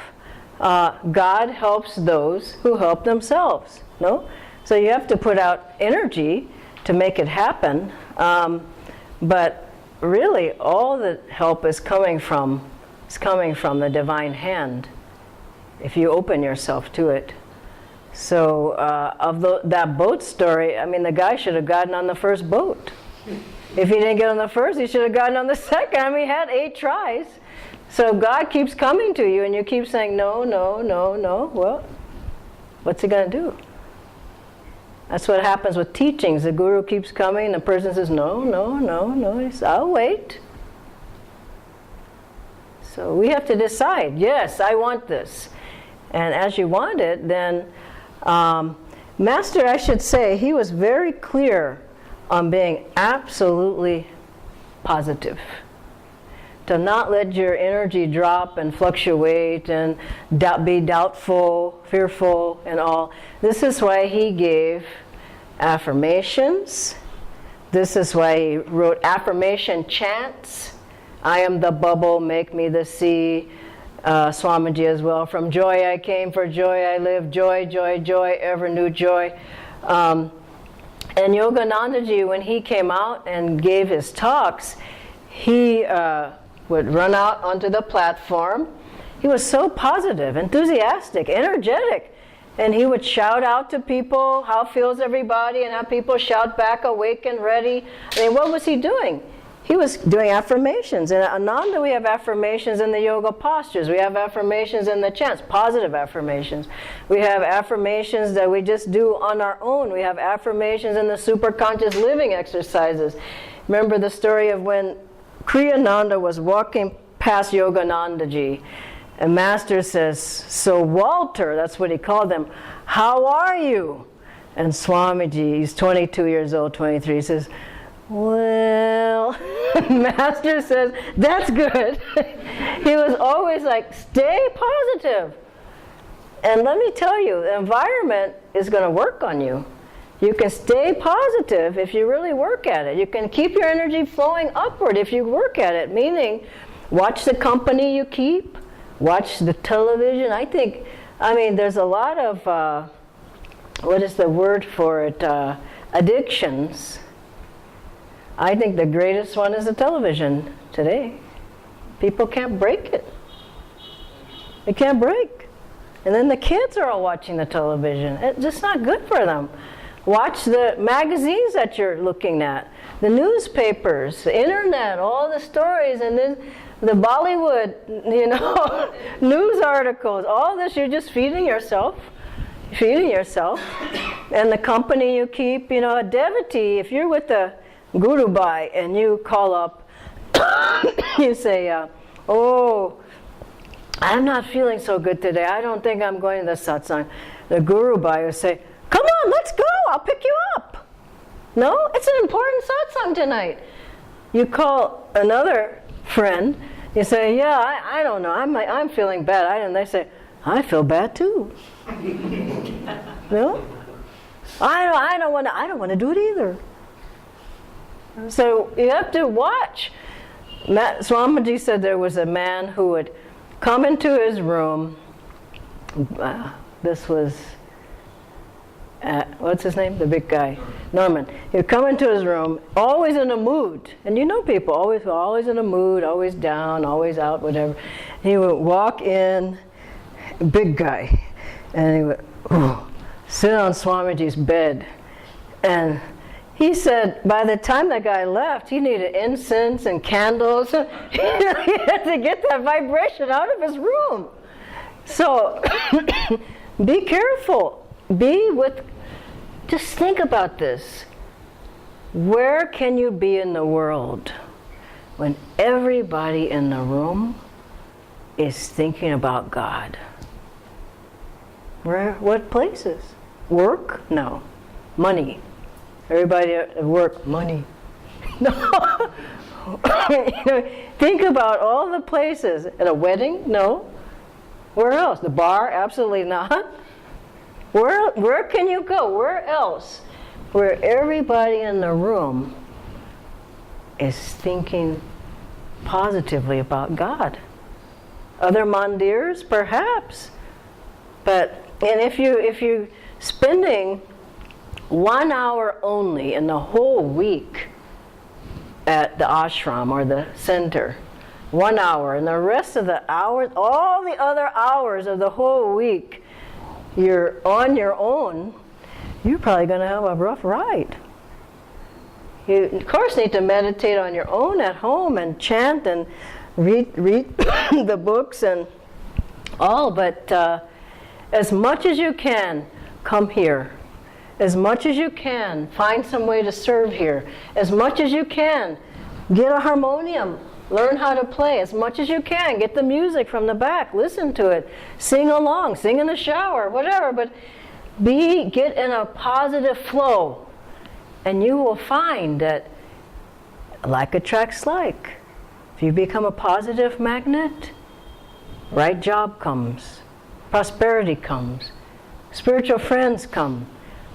Speaker 1: God helps those who help themselves. No? So you have to put out energy to make it happen. But really, all the help is coming from the divine hand, if you open yourself to it. So that boat story, I mean, the guy should have gotten on the first boat. If he didn't get on the first, he should have gotten on the second. I mean, he had 8 tries. So God keeps coming to you and you keep saying, no, no, no, no. Well, what's he going to do? That's what happens with teachings. The guru keeps coming and the person says, no, no, no, no. He says, I'll wait. So we have to decide, yes, I want this. And as you want it, then Master, I should say, he was very clear on being absolutely positive. To not let your energy drop and fluctuate and be doubtful, fearful, and all. This is why he gave affirmations. This is why he wrote affirmation chants. I am the bubble, make me the sea. Swamiji as well. From joy I came, for joy I live. Joy, joy, joy, ever new joy. And Yoganandaji, when he came out and gave his talks, he would run out onto the platform. He was so positive, enthusiastic, energetic. And he would shout out to people, how feels everybody? And have people shout back, awake and ready. I mean, what was he doing? He was doing affirmations. In Ananda, we have affirmations in the yoga postures. We have affirmations in the chants, positive affirmations. We have affirmations that we just do on our own. We have affirmations in the superconscious living exercises. Remember the story of when Kriyananda was walking past Yoganandaji, and Master says, so Walter, that's what he called him, how are you? And Swamiji, he's 22 years old, 23, he says, well, Master says, that's good. He was always like, stay positive. And let me tell you, the environment is going to work on you. You can stay positive if you really work at it. You can keep your energy flowing upward if you work at it, meaning watch the company you keep, watch the television. I mean, there's a lot of, what is the word for it, addictions. I think the greatest one is the television today. People can't break it. They can't break. And then the kids are all watching the television. It's just not good for them. Watch the magazines that you're looking at, the newspapers, the internet, all the stories, and then the Bollywood, news articles, all this, you're just feeding yourself. And the company you keep, a devotee, if you're with the Guru Bhai and you call up, you say, oh, I'm not feeling so good today. I don't think I'm going to the satsang. The Guru Bhai will say, come on, let's go. I'll pick you up. No, it's an important satsang tonight. You call another friend. You say, yeah, I don't know. I'm feeling bad. And they say, I feel bad too. No, I don't want to do it either. So you have to watch. Swamiji said there was a man who would come into his room. This was, what's his name? The big guy, Norman. He would come into his room, always in a mood. And you know people, always in a mood, always down, always out, whatever. He would walk in, big guy, and he would sit on Swamiji's bed. And he said by the time that guy left, he needed incense and candles. He had to get that vibration out of his room. So be careful. Just think about this. Where can you be in the world when everybody in the room is thinking about God? What places? Work? No. Money. Everybody at work, money. No. Think about all the places. At a wedding? No. Where else? The bar? Absolutely not. Where can you go? Where else? Where everybody in the room is thinking positively about God. Other mandirs? Perhaps. And if you spending 1 hour only in the whole week at the ashram or the center, 1 hour, and the rest of the hours, all the other hours of the whole week, you're on your own, you're probably going to have a rough ride. You, of course, need to meditate on your own at home and chant and read the books and all, but as much as you can, come here. As much as you can, find some way to serve here. As much as you can, get a harmonium. Learn how to play as much as you can. Get the music from the back. Listen to it. Sing along. Sing in the shower. Whatever. But get in a positive flow. And you will find that like attracts like. If you become a positive magnet, right job comes. Prosperity comes. Spiritual friends come.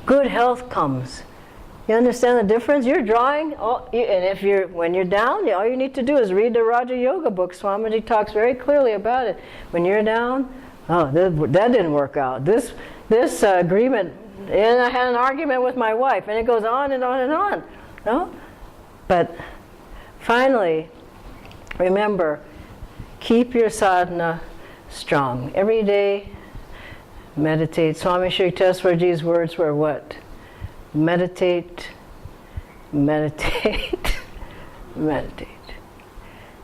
Speaker 1: Good health comes. You understand the difference? You're drawing, and when you're down, all you need to do is read the Raja Yoga book. Swamiji talks very clearly about it. When you're down, that didn't work out. This agreement, and I had an argument with my wife, and it goes on and on and on. No? But finally, remember, keep your sadhana strong. Every day, meditate. Swami Shri Teswarji's words were what? Meditate, meditate, meditate.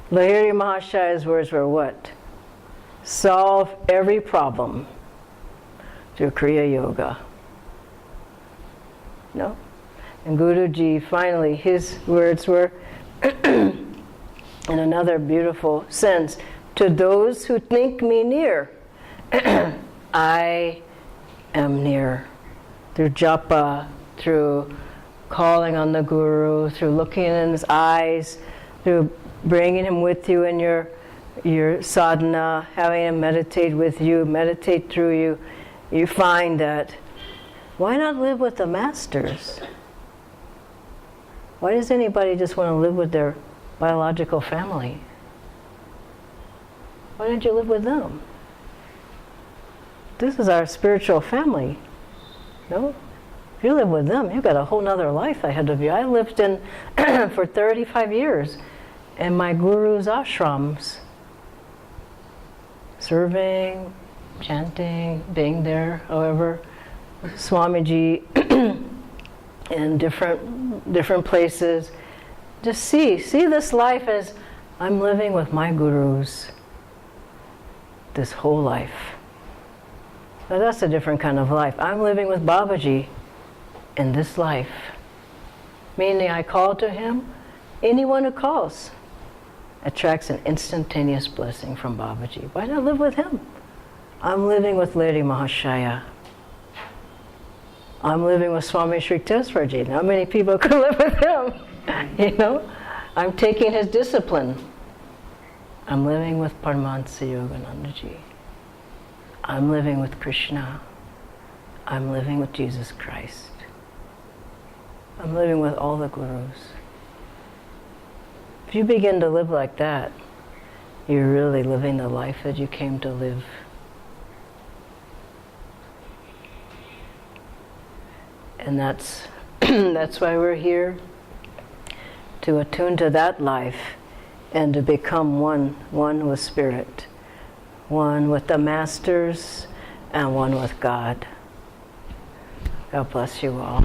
Speaker 1: Lahiri Mahashaya's words were what? Solve every problem through Kriya Yoga. No? And Guruji, finally, his words were, in another beautiful sense, to those who think me near, I am near. Through japa, through calling on the Guru, through looking in his eyes, through bringing him with you in your sadhana, having him meditate with you, meditate through you, you find that, why not live with the masters? Why does anybody just want to live with their biological family? Why don't you live with them? This is our spiritual family. No? If you live with them, you've got a whole nother life ahead of you. I lived in for 35 years in my guru's ashrams, serving, chanting, being there, however, Swamiji in different places. Just see this life as I'm living with my gurus this whole life. Now that's a different kind of life. I'm living with Babaji in this life. Meaning I call to him, anyone who calls attracts an instantaneous blessing from Babaji. Why not live with him? I'm living with Lady Mahashaya. I'm living with Swami Shri Teswarji. How many people could live with him? You know? I'm taking his discipline. I'm living with Paramahansa Yoganandaji. I'm living with Krishna. I'm living with Jesus Christ. I'm living with all the gurus. If you begin to live like that, you're really living the life that you came to live. And that's that's why we're here, to attune to that life and to become one with Spirit, one with the Masters and one with God. God bless you all.